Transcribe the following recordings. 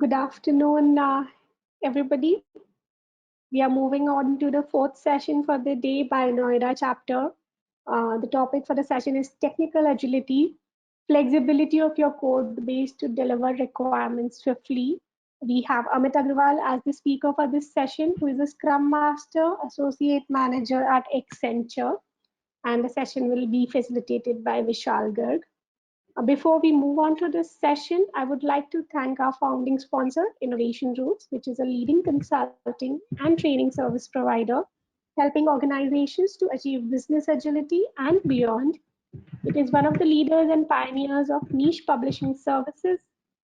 Good afternoon, everybody. We are moving on to the fourth session for the day by Noida chapter. The topic for the session is technical agility, flexibility of your code base to deliver requirements swiftly. We have Amit Agrawal as the speaker for this session, who is a Scrum Master, Associate Manager at Accenture, and the session will be facilitated by Vishal Garg. Before we move on to this session, I would like to thank our founding sponsor, Innovation Roots, which is a leading consulting and training service provider, helping organizations to achieve business agility and beyond. It is one of the leaders and pioneers of niche publishing services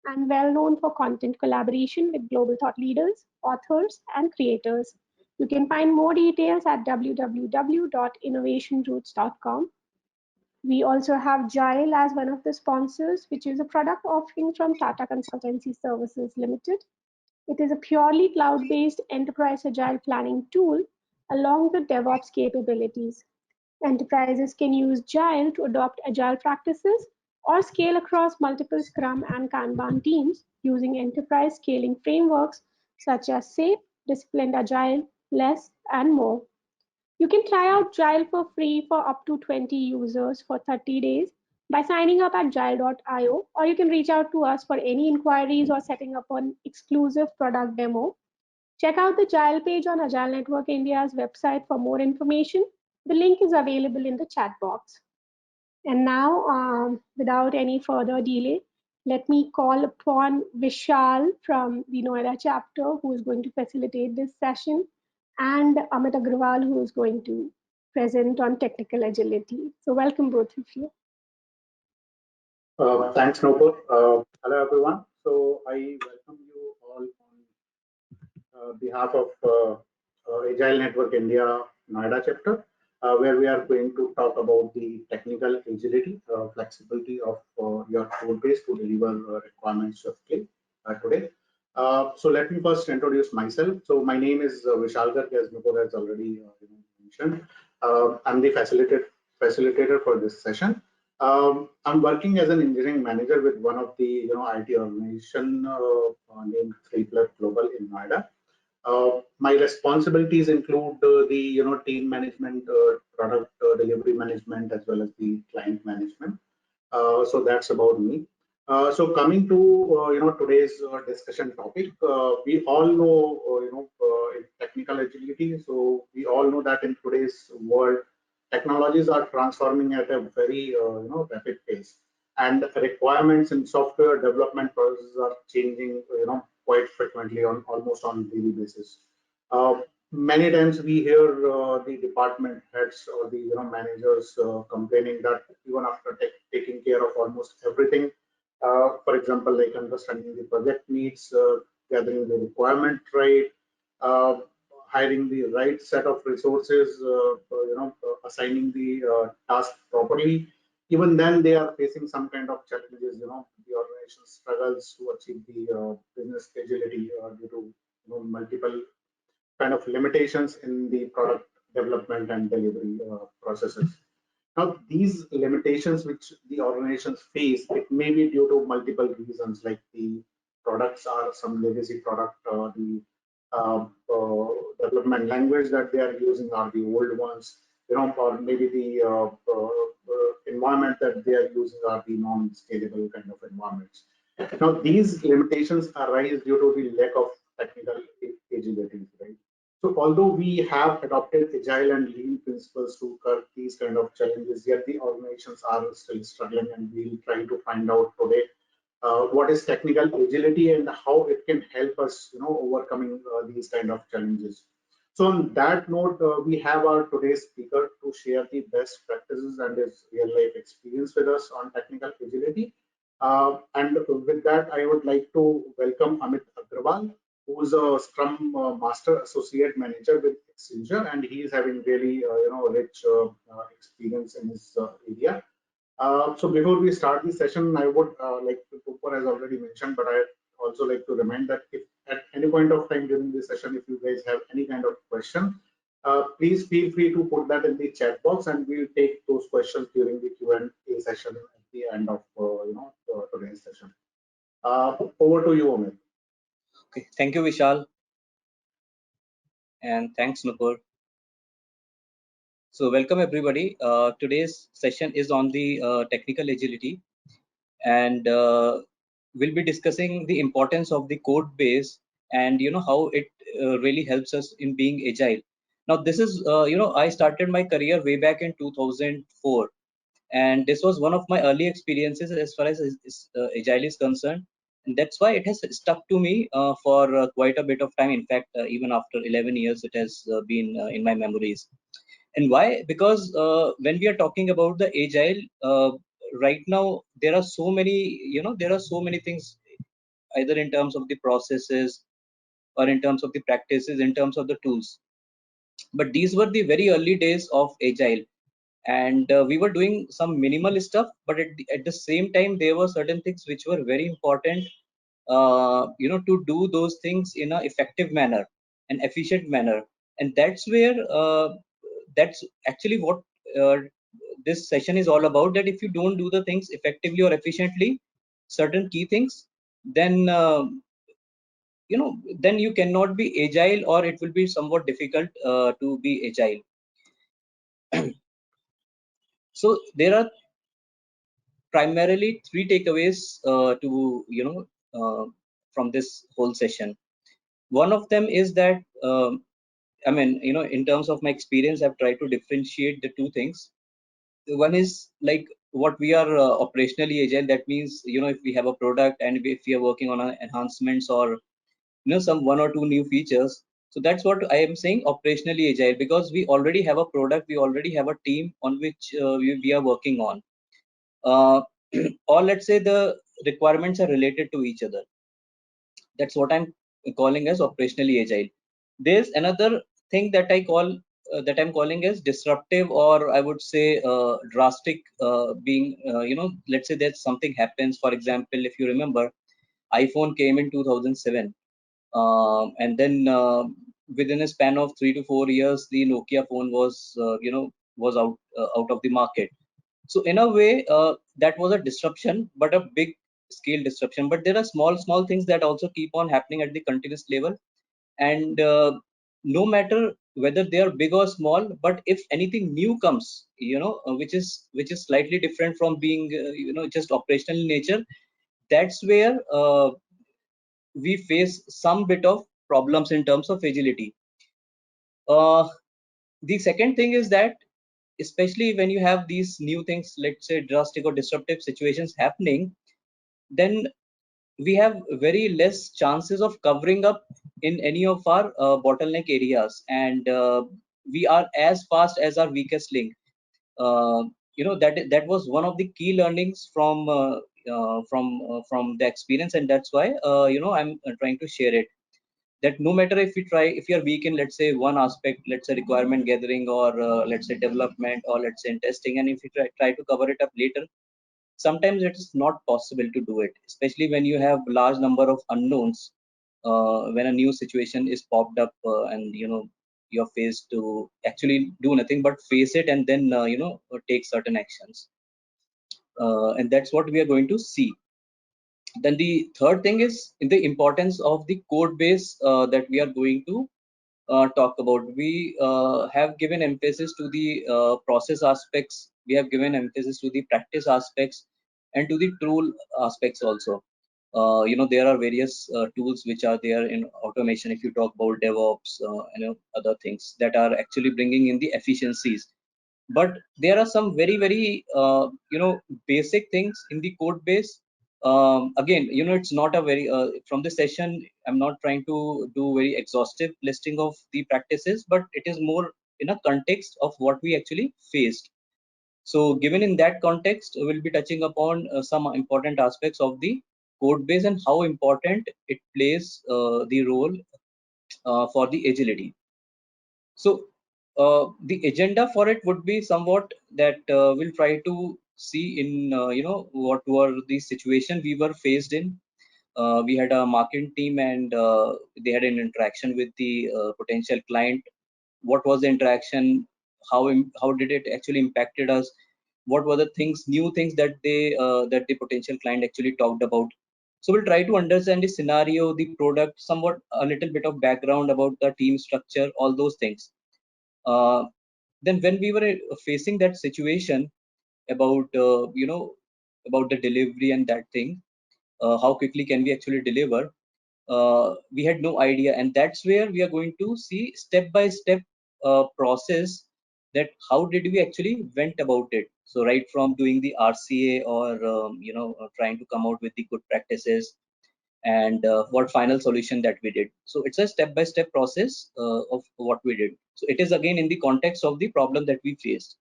and well known for content collaboration with global thought leaders, authors, and creators. You can find more details at www.innovationroots.com. We also have Agile as one of the sponsors, which is a product offering from Tata Consultancy Services Limited. It is a purely cloud-based enterprise agile planning tool along with DevOps capabilities. Enterprises can use Agile to adopt agile practices or scale across multiple Scrum and Kanban teams using enterprise scaling frameworks such as SAFe, Disciplined Agile, LESS, and more. You can try out Agile for free for up to 20 users for 30 days by signing up at agile.io, or you can reach out to us for any inquiries or setting up an exclusive product demo. Check out the Agile page on Agile Network India's website for more information. The link is available in the chat box. And now, without any further delay, let me call upon Vishal from the Noida chapter, who is going to facilitate this session, and Amit Agrawal, who is going to present on technical agility. So welcome both of you. Thanks, Nopur. Hello, everyone. So I welcome you all on behalf of Agile Network India Noida chapter, where we are going to talk about the technical agility, flexibility of your code base to deliver requirements swiftly today. So let me first introduce myself. So my name is Vishal Garg, as Nopur has already mentioned. I'm the facilitator for this session. I'm working as an engineering manager with one of the IT organization named 3+ Global in Noida. My responsibilities include the team management, product delivery management, as well as the client management. So that's about me. So coming to today's discussion topic, we all know in technical agility. So we all know that in today's world, technologies are transforming at a very rapid pace, and requirements in software development processes are changing quite frequently on almost on daily basis. Many times we hear the department heads or the managers complaining that even after taking care of almost everything, for example, like understanding the project needs, gathering the requirement right, uh, hiring the right set of resources, assigning the task properly. Even then, they are facing some kind of challenges. The organization struggles to achieve the business agility due to multiple kind of limitations in the product development and delivery processes. Now, these limitations which the organizations face, it may be due to multiple reasons, like the products are some legacy product, the development language that they are using are the old ones, or maybe the environment that they are using are the non-scalable kind of environments. Now, these limitations arise due to the lack of technical agility, right? So although we have adopted agile and lean principles to curb these kind of challenges, yet the organizations are still struggling, and we'll try to find out today what is technical agility and how it can help us, overcoming these kind of challenges. So on that note, we have our today's speaker to share the best practices and his real life experience with us on technical agility. And with that, I would like to welcome Amit Agrawal, who's a Scrum Master Associate Manager with Accenture, and he is having really rich experience in his area. So before we start the session, I would like to, Cooper has already mentioned, but I also like to remind that if at any point of time during the session, if you guys have any kind of question, please feel free to put that in the chat box, and we'll take those questions during the Q&A session at the end of today's session. Over to you, Amit. Thank you, Vishal, and thanks, Nupur. So welcome everybody. Today's session is on the technical agility, and we'll be discussing the importance of the code base and how it really helps us in being agile. Now, this is I started my career way back in 2004, and this was one of my early experiences as far as agile is concerned, and that's why it has stuck to me for quite a bit of time. In fact, even after 11 years, it has been in my memories. And why? Because when we are talking about the agile, right now there are so many, there are so many things, either in terms of the processes or in terms of the practices, in terms of the tools. But these were the very early days of agile, and we were doing some minimal stuff, but at the same time there were certain things which were very important, to do those things in a effective manner, an efficient manner. And that's where that's actually what uh, this session is all about, that if you don't do the things effectively or efficiently, certain key things, then then you cannot be agile, or it will be somewhat difficult to be agile. So there are primarily three takeaways to from this whole session. One of them is that I mean, in terms of my experience, I've tried to differentiate the two things. One is like what we are operationally agile. That means, if we have a product and if we are working on enhancements or some one or two new features. So that's what I am saying, operationally agile, because we already have a product, we already have a team on which we are working on, uh, or let's say the requirements are related to each other. That's what I'm calling as operationally agile. There's another thing that I call that I'm calling as disruptive, or I would say drastic, being let's say that something happens. For example, if you remember, iPhone came in 2007, and then within a span of 3 to 4 years, the Nokia phone was out of the market. So in a way, that was a disruption, but a big scale disruption. But there are small things that also keep on happening at the continuous level, and no matter whether they are big or small, but if anything new comes, which is slightly different from being just operational in nature, that's where we face some bit of problems in terms of agility. Uh, the second thing is that, especially when you have these new things, let's say drastic or disruptive situations happening, then we have very less chances of covering up in any of our bottleneck areas, and we are as fast as our weakest link. That was one of the key learnings from the experience, and that's why I'm trying to share it. That no matter if you are weak in, let's say, one aspect, let's say requirement gathering, or let's say development, or let's say in testing, and if you try to cover it up later, sometimes it is not possible to do it, especially when you have large number of unknowns, when a new situation is popped up, and you're faced to actually do nothing but face it, and then take certain actions, and that's what we are going to see. Then the third thing is in the importance of the code base that we are going to talk about. We have given emphasis to the process aspects, we have given emphasis to the practice aspects, and to the tool aspects also. There are various tools which are there in automation. If you talk about DevOps, other things that are actually bringing in the efficiencies, but there are some very basic things in the code base. Again, it's not a very from the session, I'm not trying to do very exhaustive listing of the practices, but it is more in a context of what we actually faced. So given in that context, we'll be touching upon some important aspects of the code base and how important it plays the role for the agility. So the agenda for it would be somewhat that we'll try to see in what were the situation we were faced in. We had a marketing team, and they had an interaction with the potential client. What was the interaction? How did it actually impacted us? What were the things, new things that the potential client actually talked about? So we'll try to understand the scenario, the product, somewhat a little bit of background about the team structure, all those things. Then when we were facing that situation about about the delivery and that thing, how quickly can we actually deliver, we had no idea, and that's where we are going to see step by step process that how did we actually went about it. So right from doing the RCA or trying to come out with the good practices, and what final solution that we did. So it's a step by step process of what we did. So it is again in the context of the problem that we faced.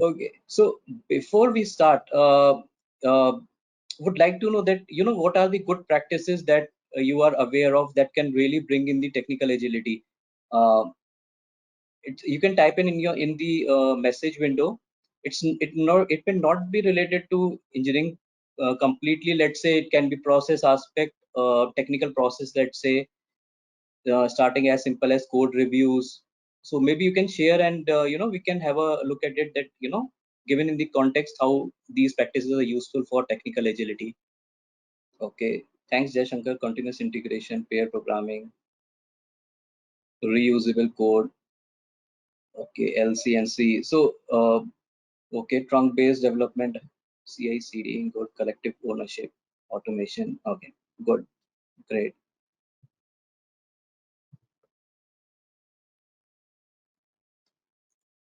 Okay, so before we start, uh, would like to know that what are the good practices that you are aware of that can really bring in the technical agility. Uh, you can type in the message window. It may not be related to engineering completely. Let's say it can be process aspect, technical process. Let's say starting as simple as code reviews. So maybe you can share, and we can have a look at it, that given in the context how these practices are useful for technical agility. Okay, thanks Jayashankar. Continuous integration, pair programming, reusable code. Okay, LCNC. So okay, trunk based development, CI/CD, good, collective ownership, automation. Okay, good, great.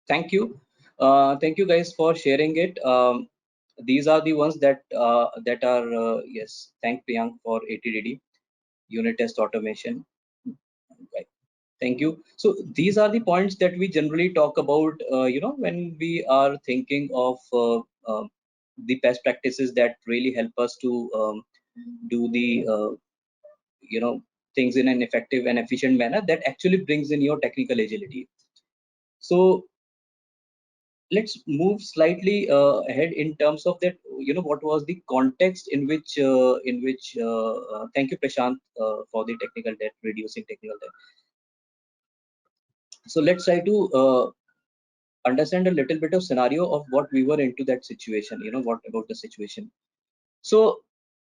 Thank you guys for sharing it. These are the ones that are yes. Thank Priyank for ATDD, unit test automation. Right. Thank you. So these are the points that we generally talk about when we are thinking of the best practices that really help us to do the things in an effective and efficient manner that actually brings in your technical agility. So let's move slightly ahead in terms of that. What was the context in which thank you Prashant for the technical debt, reducing technical debt. So let's try to understand a little bit of scenario of what we were into that situation. What about the situation. So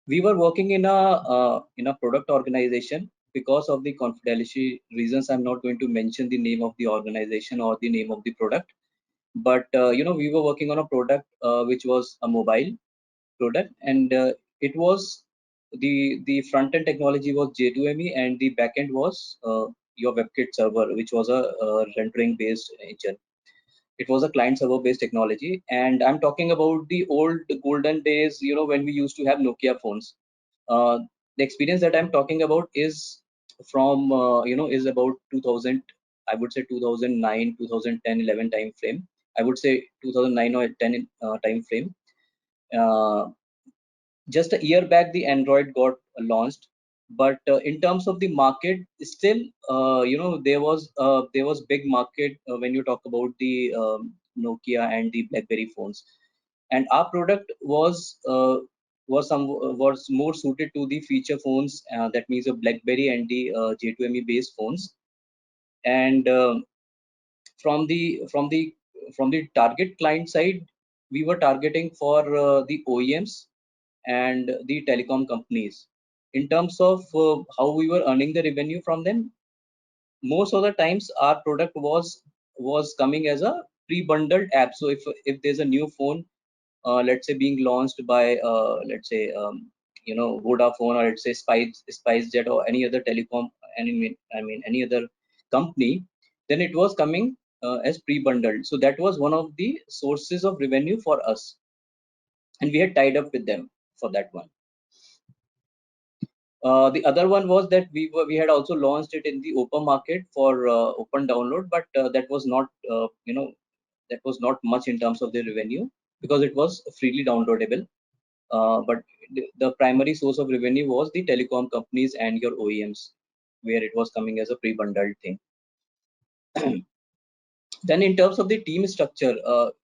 we were working in a product organization. Because of the confidentiality reasons, I'm not going to mention the name of the organization or the name of the product, but we were working on a product which was a mobile product, and it was the front end technology was J2ME, and the back end was your WebKit server, which was a rendering based engine. It was a client server based technology, and I'm talking about the old golden days, when we used to have Nokia phones. uh, the experience that I'm talking about is from is about 2000, I would say 2009, 2010, 11 time frame. I would say 2009 or 10 time frame. uh, just a year back the Android got launched, but in terms of the market, still there was big market when you talk about the Nokia and the BlackBerry phones, and our product was more suited to the feature phones, that means the BlackBerry and the J2ME based phones. And from the from the from the target client side, we were targeting for the OEMs and the telecom companies. In terms of how we were earning the revenue from them, most of the times our product was coming as a pre-bundled app. So if there's a new phone, let's say being launched by let's say Vodafone, or let's say SpiceJet, or any other telecom, any other company, then it was coming as pre-bundled. So that was one of the sources of revenue for us, and we had tied up with them for that one. The other one was that we had also launched it in the open market for open download, but that was not that was not much in terms of the revenue, because it was freely downloadable. But the primary source of revenue was the telecom companies and your OEMs, where it was coming as a pre-bundled thing. Then in terms of the team structure,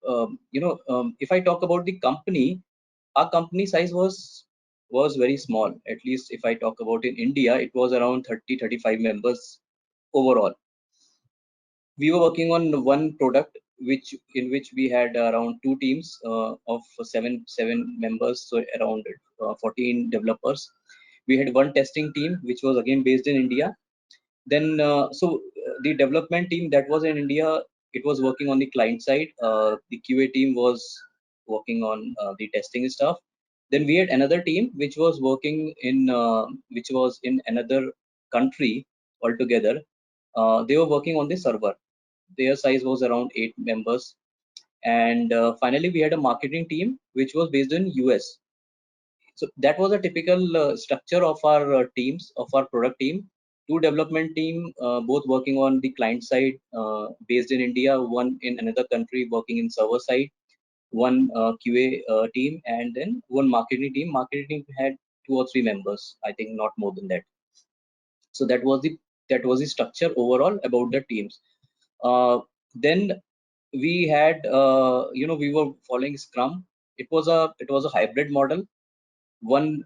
if I talk about the company, our company size was very small. At least if I talk about in India, it was around 30-35 members overall. We were working on one product in which we had around two teams of seven members, so around 14 developers. We had one testing team which was again based in India. Then the development team that was in India, it was working on the client side. The QA team was working on the testing stuff. Then we had another team which was working in another country altogether. They were working on the server. Their size was around 8 members. And finally, we had a marketing team which was based in US. So that was a typical structure of our teams, of our product team. Two development team, both working on the client side, based in India, one in another country working in server side, one QA team, and then one marketing team. Marketing team had 2 or 3 members, I think not more than that. So that was the structure overall about the teams. Then we had, we were following Scrum. It was a hybrid model. 1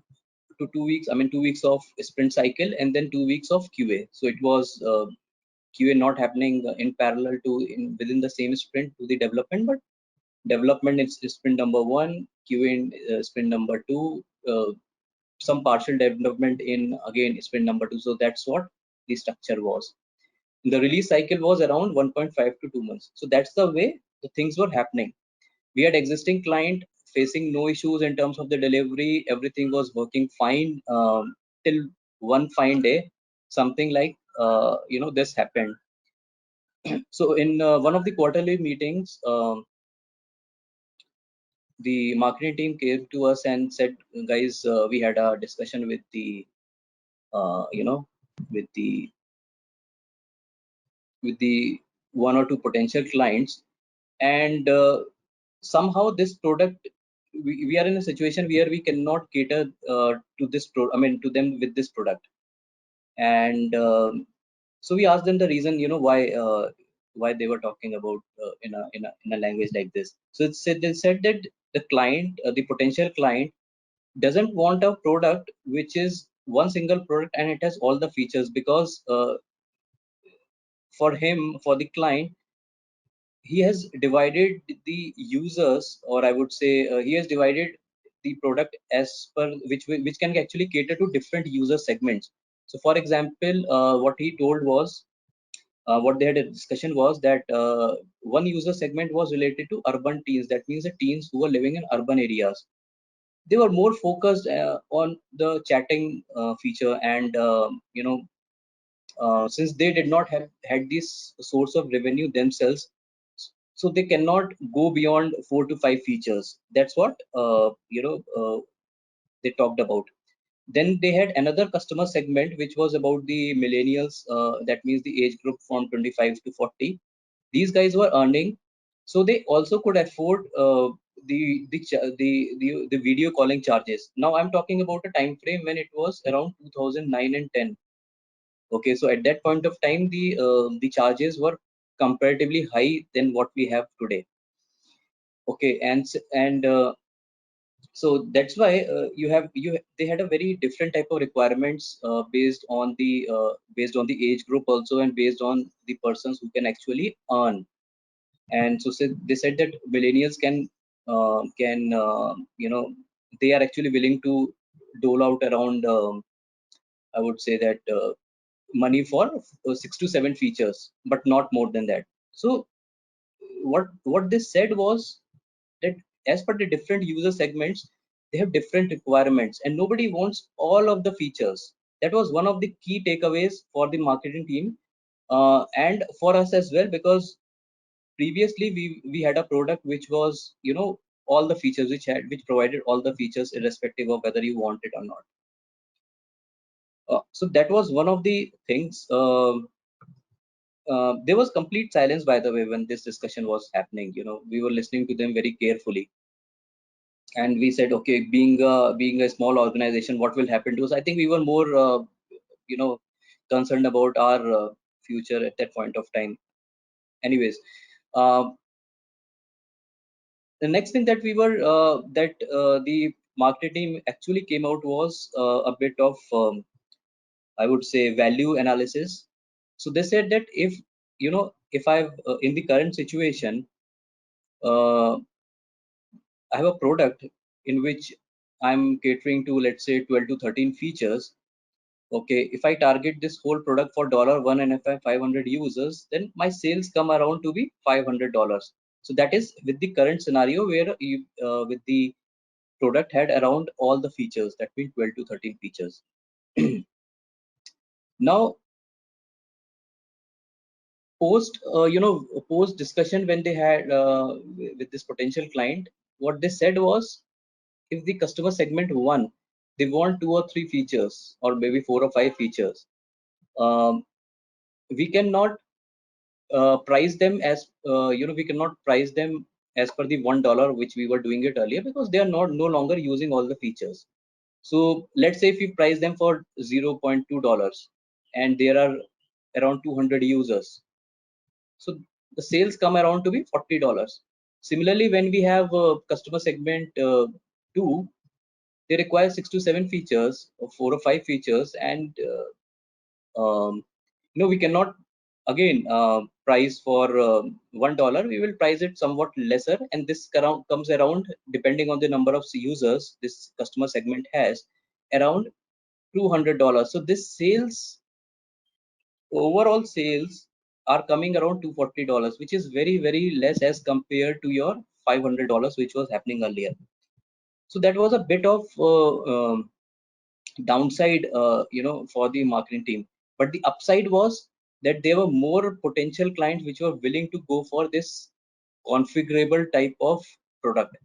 to 2 weeks, 2 weeks of sprint cycle, and then 2 weeks of QA. So it was QA not happening in parallel within the same sprint to the development, but development is sprint number 1, QA in sprint number 2, some partial development in again sprint number 2. So that's what the structure was. The release cycle was around 1.5 to 2 months. So that's the way the things were happening. We had existing client facing no issues in terms of the delivery. Everything was working fine till one fine day, something like this happened. So in one of the quarterly meetings, the marketing team came to us and said, guys, we had a discussion with the with the with the 1 or 2 potential clients, and somehow this product, we are in a situation where we cannot cater to to them with this product. And so we asked them the reason, why they were talking about in a language like this. So they said that the potential client doesn't want a product which is one single product and it has all the features, because for the client, he has divided the users, or I would say he has divided the product as per which can actually cater to different user segments. So for example, what he told was, what they had a discussion was that one user segment was related to urban teens. That means the teens who were living in urban areas. They were more focused on the chatting feature, and since they did not have had this source of revenue themselves, so they cannot go beyond 4 to 5 features. That's what they talked about. Then they had another customer segment which was about the millennials. That means the age group from 25 to 40. These guys were earning, so they also could afford the video calling charges. Now I'm talking about a time frame when it was around 2009 and 10. Okay, so at that point of time, the charges were comparatively high than what we have today. Okay, and so that's why they had a very different type of requirements based on the age group also, and based on the persons who can actually earn. And so they said that millennials can they are actually willing to dole out around, I would say that money for 6 to 7 features, but not more than that. So what they said was that as per the different user segments, they have different requirements, and nobody wants all of the features. That was one of the key takeaways for the marketing team, and for us as well, because previously we had a product which was all the features, which provided all the features irrespective of whether you want it or not. So that was one of the things. There was complete silence, by the way, when this discussion was happening. We were listening to them very carefully, and we said, okay, being a small organization, what will happen to us? I think we were more concerned about our future at that point of time. Anyways, uh, the next thing that the marketing team actually came out was a bit of I would say value analysis. So they said that if I've in the current situation, I have a product in which I'm catering to, let's say, 12 to 13 features. Okay, if I target this whole product for $1 and if I have 500 users, then my sales come around to be $500. So that is with the current scenario where you, with the product had around all the features, that means 12 to 13 features. Now, post post discussion when they had with this potential client, what they said was, if the customer segment one, they want 2 or 3 features or maybe 4 or 5 features, um, we cannot price them as we cannot price them as per the $1 which we were doing it earlier, because they are not no longer using all the features. So let's say if we price them for $0.2 and there are around 200 users, so the sales come around to be $40. Similarly, when we have customer segment 2, they require 6 to 7 features or 4 or 5 features, and we cannot again price for $1. We will price it somewhat lesser, and this comes around, depending on the number of users this customer segment has, around $200. So this sales, overall sales, are coming around $240, which is very, very less as compared to your $500 which was happening earlier. So that was a bit of downside for the marketing team, but the upside was that there were more potential clients which were willing to go for this configurable type of product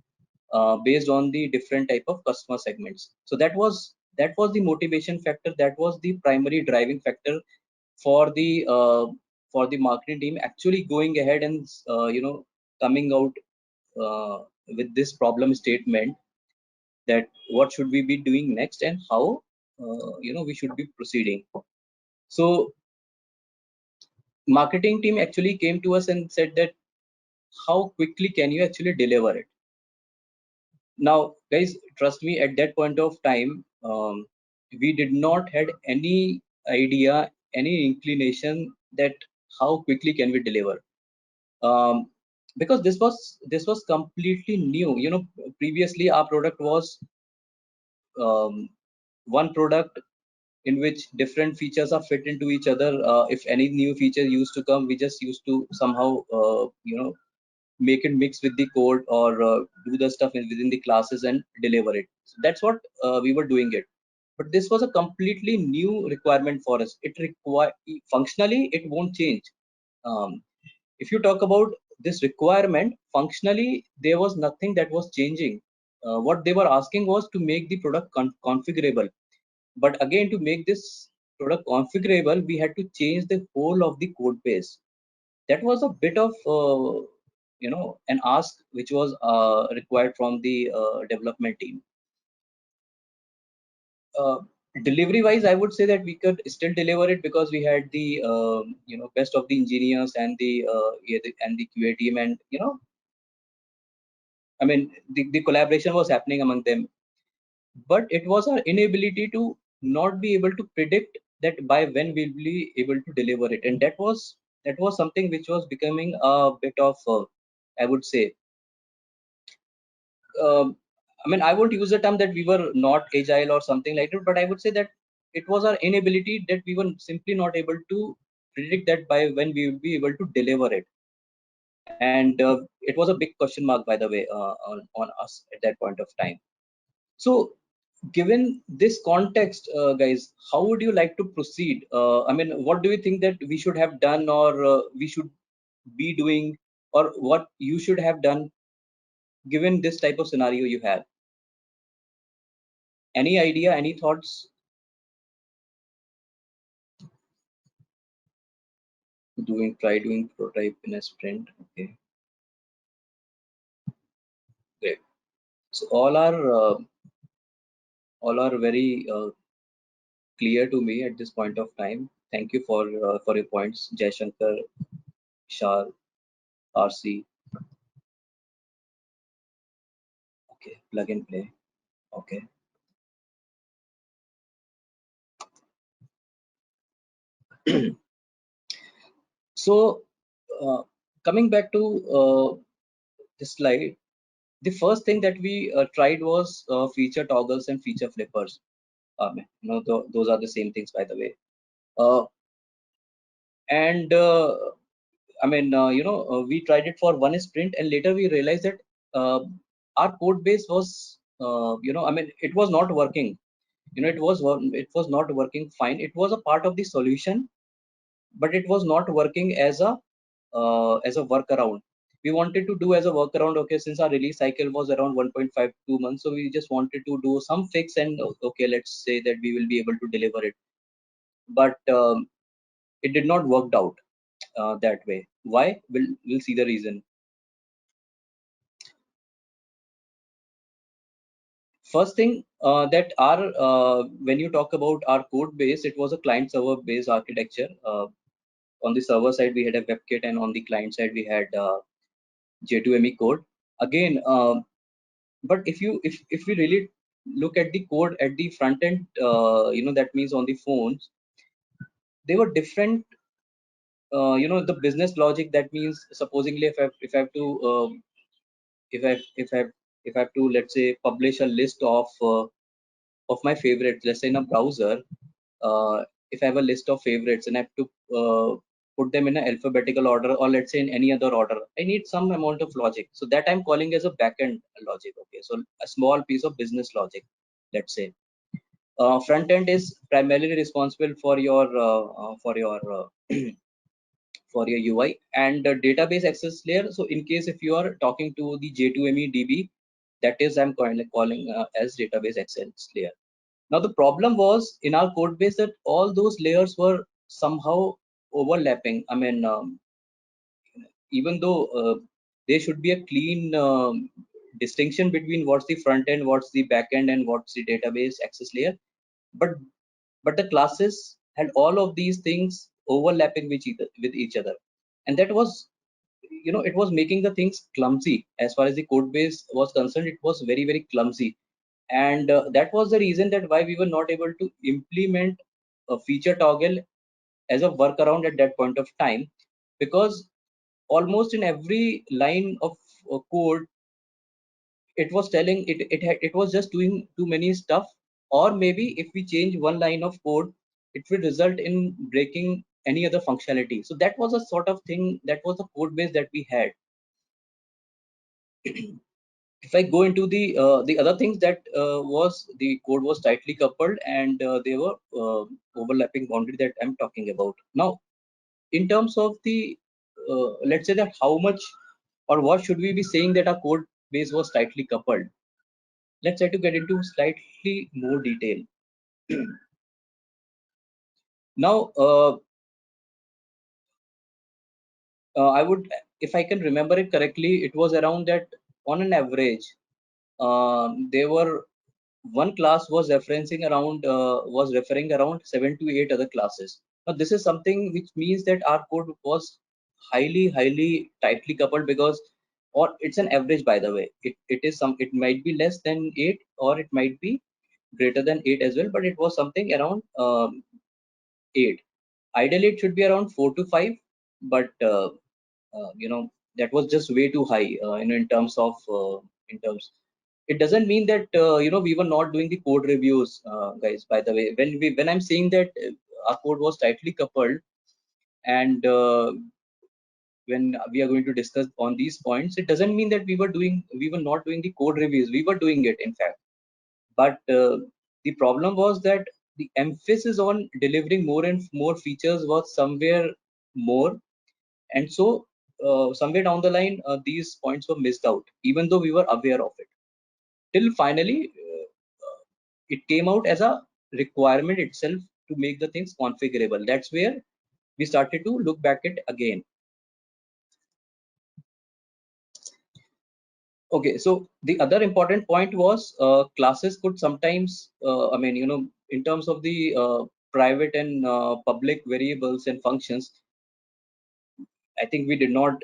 based on the different type of customer segments. So that was the motivation factor, that was the primary driving factor for the marketing team actually going ahead and coming out with this problem statement, that what should we be doing next and how we should be proceeding. So marketing team actually came to us and said that how quickly can you actually deliver it. Now guys, trust me, at that point of time, we did not had any idea, any inclination that how quickly can we deliver, because this was completely new. Previously our product was one product in which different features are fit into each other. If any new feature used to come, we just used to somehow make it mix with the code, or do the stuff within the classes and deliver it. So that's what we were doing it. But this was a completely new requirement for us. It require functionally it won't change. If you talk about this requirement, functionally there was nothing that was changing. What they were asking was to make the product configurable, but again, to make this product configurable, we had to change the whole of the code base. That was a bit of an ask which was required from the development team. uh, Delivery wise, I would say that we could still deliver it because we had the best of the engineers and the QA team, and I mean the collaboration was happening among them. But it was our inability to not be able to predict that by when we'll be able to deliver it, and that was something which was becoming a bit of I would say, um, I mean, I won't use the term that we were not agile or something like that, but I would say that it was our inability that we were simply not able to predict that by when we will be able to deliver it. And it was a big question mark, by the way, on us at that point of time. So given this context, guys, how would you like to proceed? I mean, what do you think that we should have done, or we should be doing, or what you should have done given this type of scenario you have? Any idea, any thoughts? Try doing prototype in a sprint. Okay, great. So all are very clear to me at this point of time. Thank you for your points, Jai Shankar, Shah, RC. Okay, plug and play. Okay. So coming back to this slide, the first thing that we tried was feature toggles and feature flippers. Those are the same things, by the way. And we tried it for one sprint, and later we realized that our code base was, it was not working. It was not working fine. It was a part of the solution, but it was not working as a workaround. We wanted to do as a workaround. Okay, since our release cycle was around 1.52 months, so we just wanted to do some fix, and okay, let's say that we will be able to deliver it. But it did not work out that way. Why? We'll see the reason. First thing, that our when you talk about our code base, it was a client server based architecture. On the server side we had a WebKit, and on the client side we had J2ME code. Again, but if we really look at the code at the front end, that means on the phones, they were different. The business logic, that means supposedly if I have to if I if I if I have to, let's say, publish a list of my favorites, let's say in a browser, if I have a list of favorites and I have to put them in an alphabetical order, or let's say in any other order, I need some amount of logic. So that I'm calling as a backend logic. Okay, so a small piece of business logic, let's say. Front end is primarily responsible for your for your UI and database access layer. So in case if you are talking to the J2ME DB, that is I'm calling as database access layer. Now the problem was in our code base that all those layers were somehow overlapping. I mean, even though there should be a clean distinction between what's the front end, what's the back end, and what's the database access layer, but the classes had all of these things overlapping with each other, and that was, it was making the things clumsy. As far as the code base was concerned, it was very, very clumsy. And that was the reason that why we were not able to implement a feature toggle as a workaround at that point of time, because almost in every line of code, it was telling it was just doing too many stuff, or maybe if we change one line of code, it will result in breaking any other functionality. So that was a sort of thing, that was the code base that we had. If I go into the other things, that was the code was tightly coupled, and they were overlapping boundary that I'm talking about. Now in terms of the let's say that how much or what should we be saying that our code base was tightly coupled, let's try to get into slightly more detail. Now I would, if I can remember it correctly, it was around that on an average there were one class was referring around 7 to 8 other classes. Now this is something which means that our code was highly tightly coupled, because, or it's an average, by the way, it might be less than 8 or it might be greater than 8 as well, but it was something around 8. Ideally it should be around 4 to 5, but that was just way too high, in terms of in terms it doesn't mean that we were not doing the code reviews, guys, by the way. When I'm saying that our code was tightly coupled, and when we are going to discuss on these points, it doesn't mean that we were not doing the code reviews. We were doing it, in fact, but the problem was that the emphasis on delivering more and more features was somewhere more, and so somewhere down the line these points were missed out, even though we were aware of it, till finally it came out as a requirement itself to make the things configurable. That's where we started to look back at again. Okay, so the other important point was classes could sometimes in terms of the private and public variables and functions, I think we did not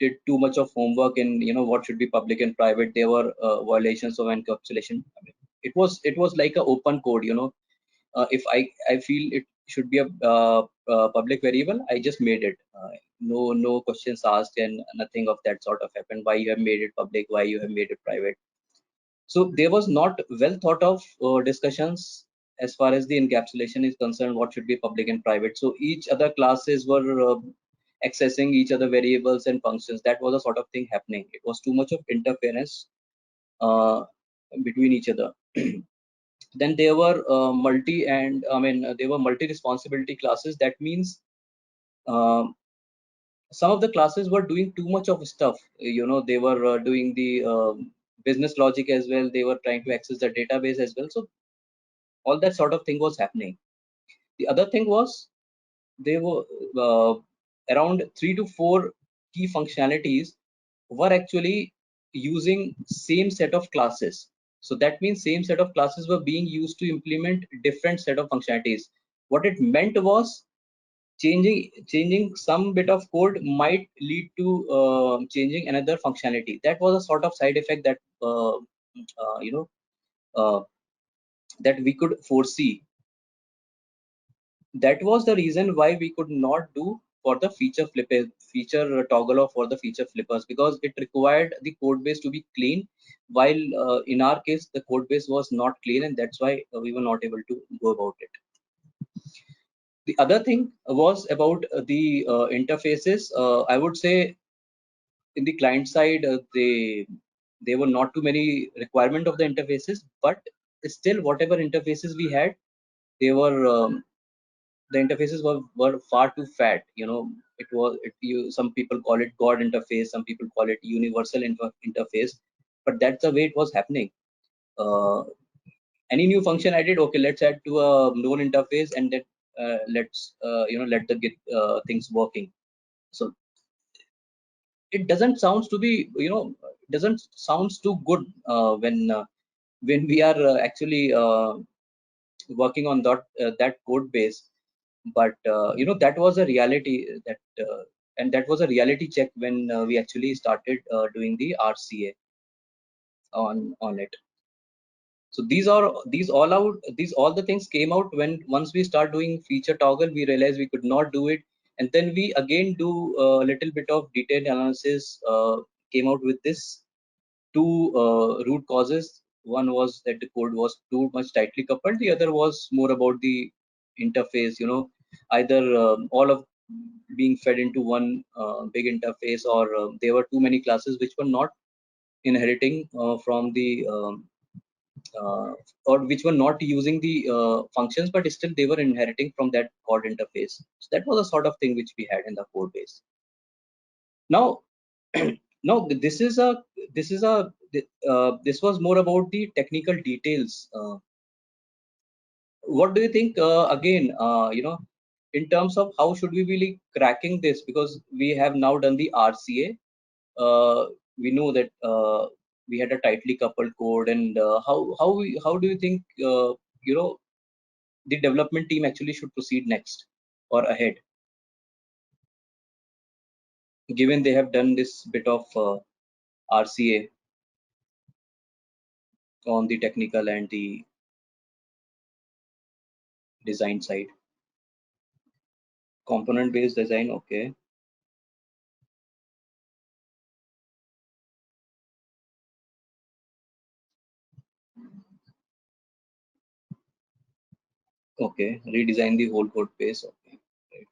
did too much of homework in what should be public and private. There were violations of encapsulation. It was like an open code. If I feel it should be a public variable, I just made it. no questions asked and nothing of that sort of happened. Why you have made it public? Why you have made it private? So there was not well thought of discussions as far as the encapsulation is concerned. What should be public and private? So each other classes were accessing each other variables and functions. That was a sort of thing happening. It was too much of interference uh, between each other. Then there were there were multi responsibility classes. That means um, some of the classes were doing too much of stuff. They were doing the business logic as well. They were trying to access the database as well. So all that sort of thing was happening. The other thing was they were around 3 to 4 key functionalities were actually using same set of classes. So that means same set of classes were being used to implement different set of functionalities. What it meant was changing some bit of code might lead to changing another functionality. That was a sort of side effect that you know uh, that we could foresee. That was the reason why we could not do for the feature toggle or for the feature flippers, because it required the code base to be clean, while in our case the code base was not clean, and that's why we were not able to go about it. The other thing was about the interfaces. I would say in the client side, there were not too many requirement of the interfaces, but still whatever interfaces we had, they were the interfaces were far too fat. Some people call it God interface, some people call it universal interface, but that's the way it was happening. Any new function added, okay, let's add to a known interface, and then let's let the get things working. So it doesn't sounds to be doesn't sounds too good when we are actually working on that code base. But that was a reality, and that was a reality check when we actually started doing the RCA on it. So these all the things came out when once we start doing feature toggle, we realized we could not do it, and then we again do a little bit of detailed analysis, came out with this two root causes. One was that the code was too much tightly coupled. The other was more about the interface. Either all of being fed into one big interface, or there were too many classes which were not inheriting from the uh, or which were not using the functions, but still they were inheriting from that code interface. So that was a sort of thing which we had in the code base. Now, now this was more about the technical details. What do you think? Again, in terms of how should we be cracking this, because we have now done the RCA. We know that we had a tightly coupled code, and how do you think the development team actually should proceed next or ahead, given they have done this bit of RCA on the technical and the design side? Component based design, okay. Okay, redesign the whole code base. Okay, right.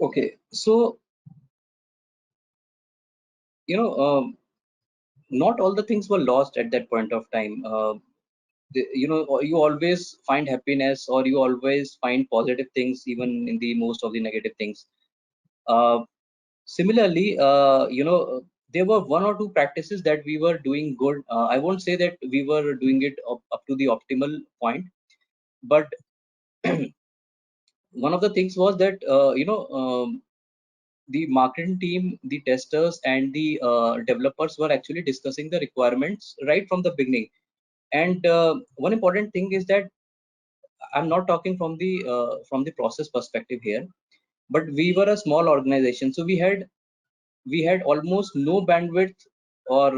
Okay, so not all the things were lost at that point of time. You always find happiness, or you always find positive things even in the most of the negative things. Uh, Similarly, there were one or two practices that we were doing good. I won't say that we were doing it up to the optimal point, but one of the things was that the marketing team, the testers, and the developers were actually discussing the requirements right from the beginning. And one important thing is that I'm not talking from the process perspective here, but we were a small organization, so we had almost no bandwidth, or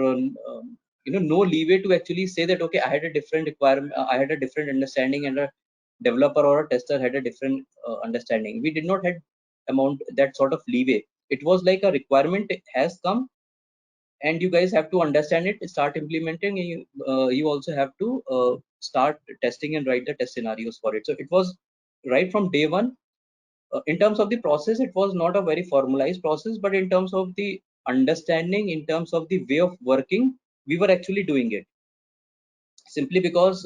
no leeway to actually say that, okay, I had a different requirement, I had a different understanding, and developer or a tester had a different understanding. We did not had amount that sort of leeway. It was like a requirement has come, and you guys have to understand it, start implementing, and you also have to start testing and write the test scenarios for it. So it was right from day one. In terms of the process, it was not a very formalized process, but in terms of the understanding, in terms of the way of working, we were actually doing it. Simply because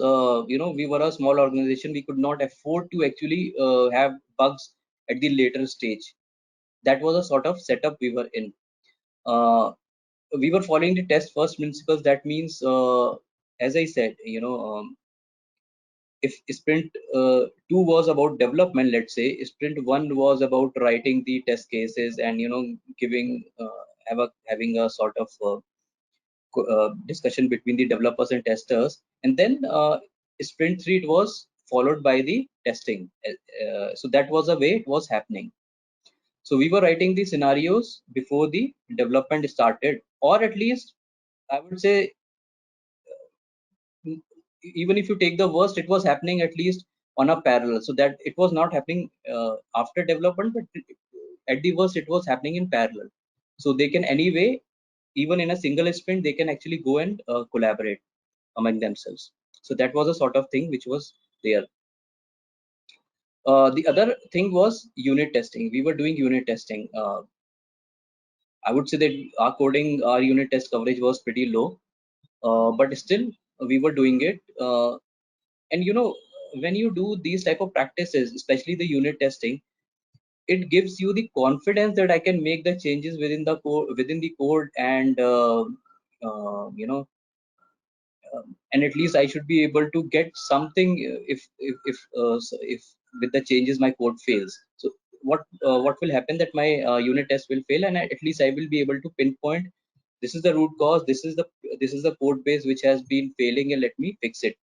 we were a small organization, we could not afford to actually have bugs at the later stage. That was a sort of setup we were in. We were following the test first principles. That means, as I said, if sprint 2 was about development, let's say sprint 1 was about writing the test cases and giving having a sort of discussion between the developers and testers, and then sprint 3 it was followed by the testing. So that was the way it was happening. So we were writing the scenarios before the development started, or at least I would say, even if you take the worst, it was happening at least on a parallel, so that it was not happening after development, but at the worst it was happening in parallel. So they can anyway, even in a single sprint, they can actually go and collaborate among themselves. So that was a sort of thing which was there. The other thing was unit testing. We were doing unit testing. I would say that our unit test coverage was pretty low, but still we were doing it. And when you do these type of practices, especially the unit testing, it gives you the confidence that I can make the changes within the code, and and at least I should be able to get something if with the changes my code fails. So what will happen, that my unit test will fail, and at least I will be able to pinpoint this is the root cause, this is the code base which has been failing, and let me fix it.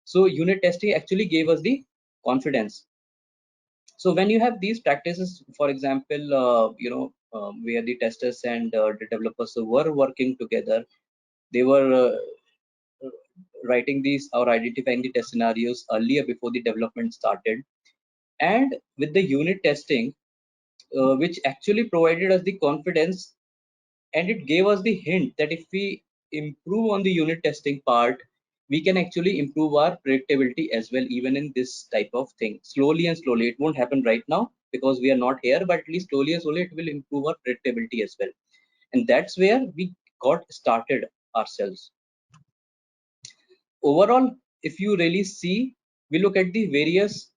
So unit testing actually gave us the confidence. So when you have these practices, for example, where the testers and the developers were working together, they were writing these or identifying the test scenarios earlier before the development started, and with the unit testing, which actually provided us the confidence, and it gave us the hint that if we improve on the unit testing part, we can actually improve our predictability as well, even in this type of thing. Slowly and slowly, it won't happen right now because we are not here, but at least slowly and slowly it will improve our predictability as well. And that's where we got started ourselves. Overall, if you really see, we look at the various,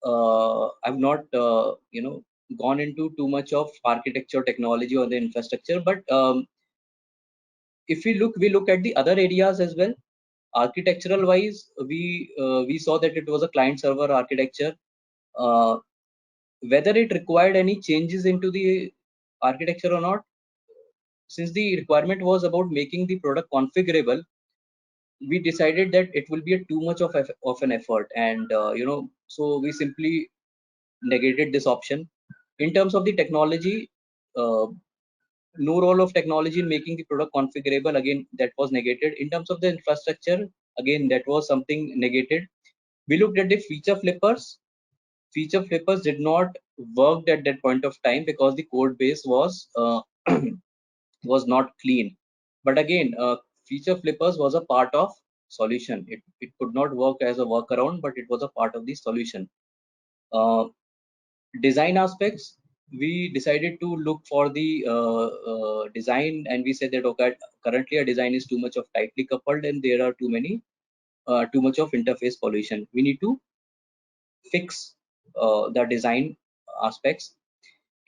I've not gone into too much of architecture, technology, or the infrastructure, but if we look at the other areas as well. Architectural wise, we saw that it was a client server architecture. uh, whether it required any changes into the architecture or not, since the requirement was about making the product configurable, we decided that it will be a too much of an effort, and so we simply negated this option. In terms of the technology, uh, no role of technology in making the product configurable, again that was negated. In terms of the infrastructure, again that was something negated. We looked at the feature flippers did not work at that point of time because the code base was was not clean. But again, feature flippers was a part of solution. It could not work as a workaround, but it was a part of the solution. uh, Design aspects, we decided to look for the design, and we said that okay, currently our design is too much of tightly coupled and there are too much of interface pollution. We need to fix the design aspects.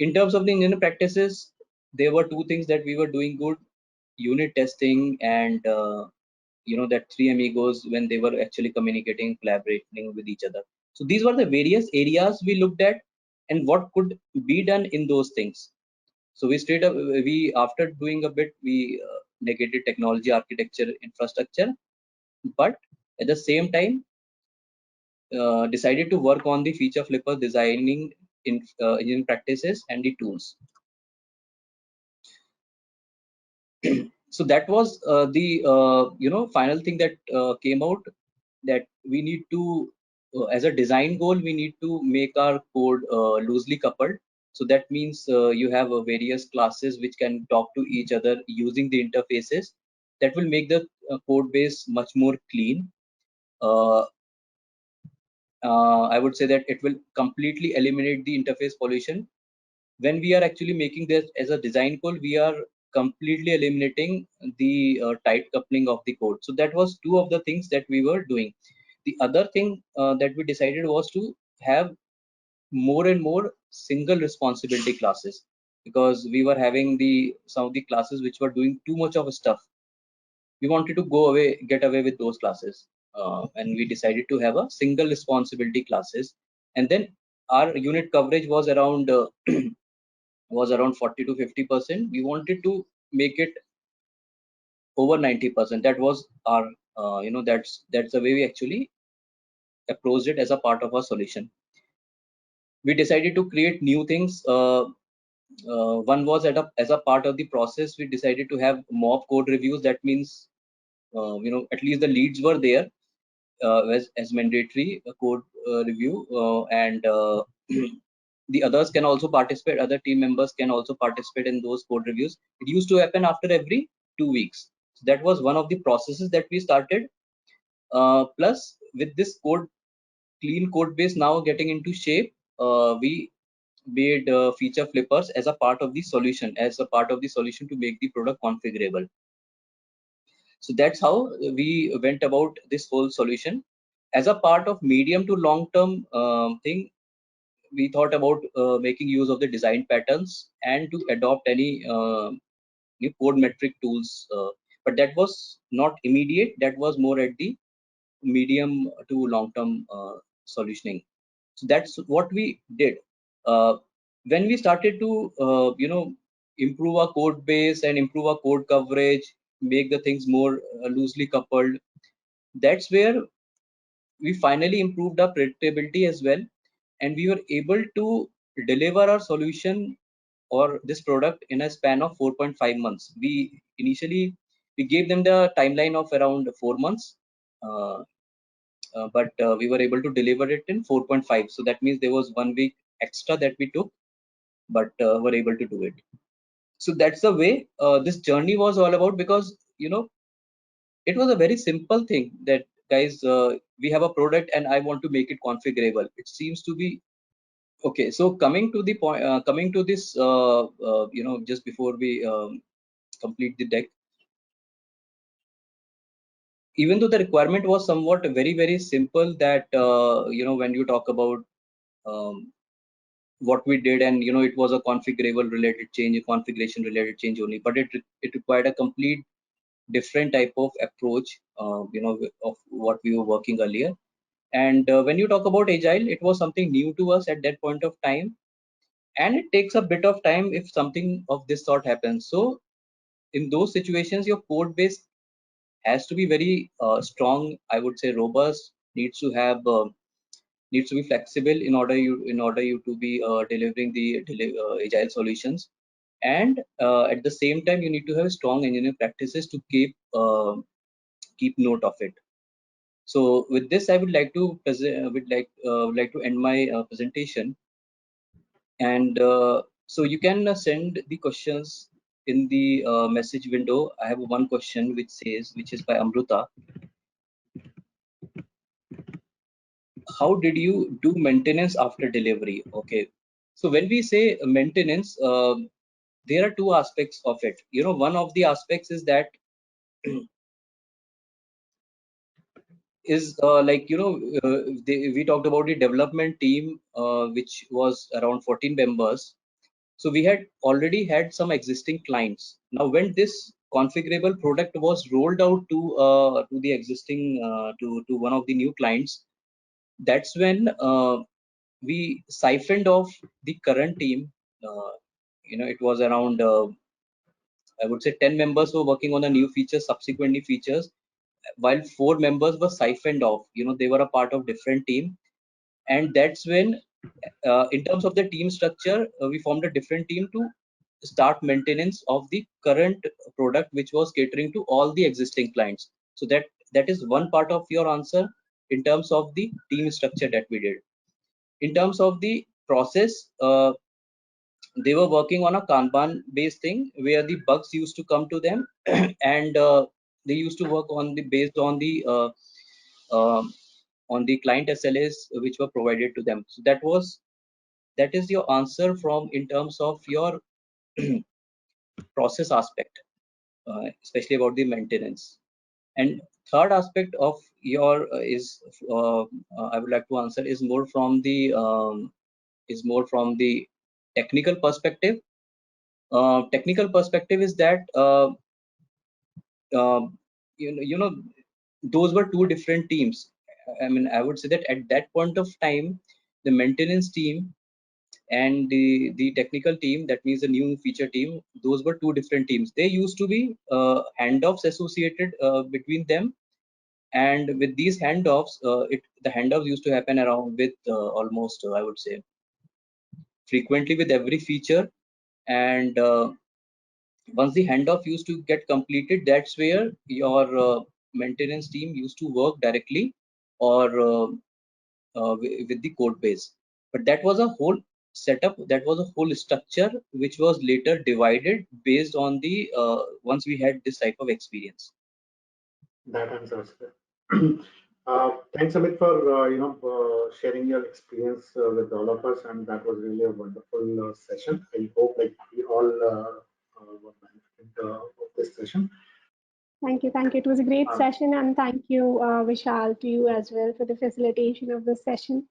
In terms of the engineering practices, there were two things that we were doing good: unit testing and that three amigos, when they were actually communicating, collaborating with each other. So these were the various areas we looked at and what could be done in those things. So we straight up, we after doing a bit, we negated technology, architecture, infrastructure, but at the same time decided to work on the feature flipper designing in engineering practices and the tools. So that was the final thing that came out, that we need to as a design goal, we need to make our code loosely coupled. So that means you have various classes which can talk to each other using the interfaces. That will make the code base much more clean. I would say that it will completely eliminate the interface pollution. When we are actually making this as a design goal, we are completely eliminating the tight coupling of the code. So that was two of the things that we were doing. The other thing that we decided was to have more and more single responsibility classes, because we were having some of the classes which were doing too much of stuff. We wanted to get away with those classes, and we decided to have a single responsibility classes. And then our unit coverage was around 40 to 50%. We wanted to make it over 90%. That was our that's the way we actually approached it as a part of our solution. We decided to create new things. One was as a part of the process, we decided to have mock code reviews. That means at least the leads were there as mandatory code review, and the others can also participate. Other team members can also participate in those code reviews. It used to happen after every 2 weeks. So that was one of the processes that we started. Plus, with this clean code base now getting into shape, we made feature flippers as a part of the solution, to make the product configurable. So that's how we went about this whole solution. As a part of medium to long term thing, we thought about making use of the design patterns and to adopt any new code metric tools. But that was not immediate. That was more at the medium to long term solutioning. So that's what we did. When we started to improve our code base and improve our code coverage, make the things more loosely coupled, that's where we finally improved our predictability as well, and we were able to deliver our solution or this product in a span of 4.5 months. We gave them the timeline of around 4 months, uh, but we were able to deliver it in 4.5. So that means there was 1 week extra that we took, but were able to do it. So that's the way this journey was all about, because it was a very simple thing that, guys, we have a product and I want to make it configurable. It seems to be okay. So coming to the point, coming to this, just before we complete the deck, even though the requirement was somewhat very simple, that when you talk about um, what we did, and it was a configurable related change, a configuration related change only, but it required a complete different type of approach, of what we were working earlier. And when you talk about agile, it was something new to us at that point of time, and it takes a bit of time if something of this sort happens. So in those situations, your code base has to be very strong, I would say robust, needs to be flexible in order you to be delivering the agile solutions. And at the same time, you need to have strong engineering practices to keep note of it. So with this, I would like to would like to end my presentation. And so you can send the questions in the message window. I have one question which is by Amruta. How did you do maintenance after delivery? Okay. So when we say maintenance, there are two aspects of it. One of the aspects is that is we talked about the development team, which was around 14 members. So we had already had some existing clients. Now when this configurable product was rolled out to the existing to one of the new clients, that's when we siphoned off the current team. uh, it was around I would say 10 members were working on the new features, subsequently features, while 4 members were siphoned off. They were a part of different team. And that's when in terms of the team structure, we formed a different team to start maintenance of the current product, which was catering to all the existing clients. So that is one part of your answer. in terms of the team structure that we did. In terms of the process, they were working on a Kanban based thing where the bugs used to come to them and they used to work on the based on the client SLAs which were provided to them. So that is your answer from in terms of your process aspect, especially about the maintenance. And third aspect of your I would like to answer is more from the technical perspective. Technical perspective is that uh, you know those were two different teams. I mean, I would say that at that point of time, the maintenance team and the technical team, that means the new feature team, those were two different teams. They used to be handoffs associated between them, and with these handoffs, the handoffs used to happen around with almost I would say frequently with every feature. And once the handoff used to get completed, that's where your maintenance team used to work directly or with the code base. But that was a whole setup, that was a whole structure which was later divided based on the once we had this type of experience. That answers it. Thanks, Amit, for sharing your experience with all of us, and that was really a wonderful session. I hope like we all were benefited of this session. Thank you. Thank you. It was a great Uh, session, and thank you, Vishal, to you as well for the facilitation of this session.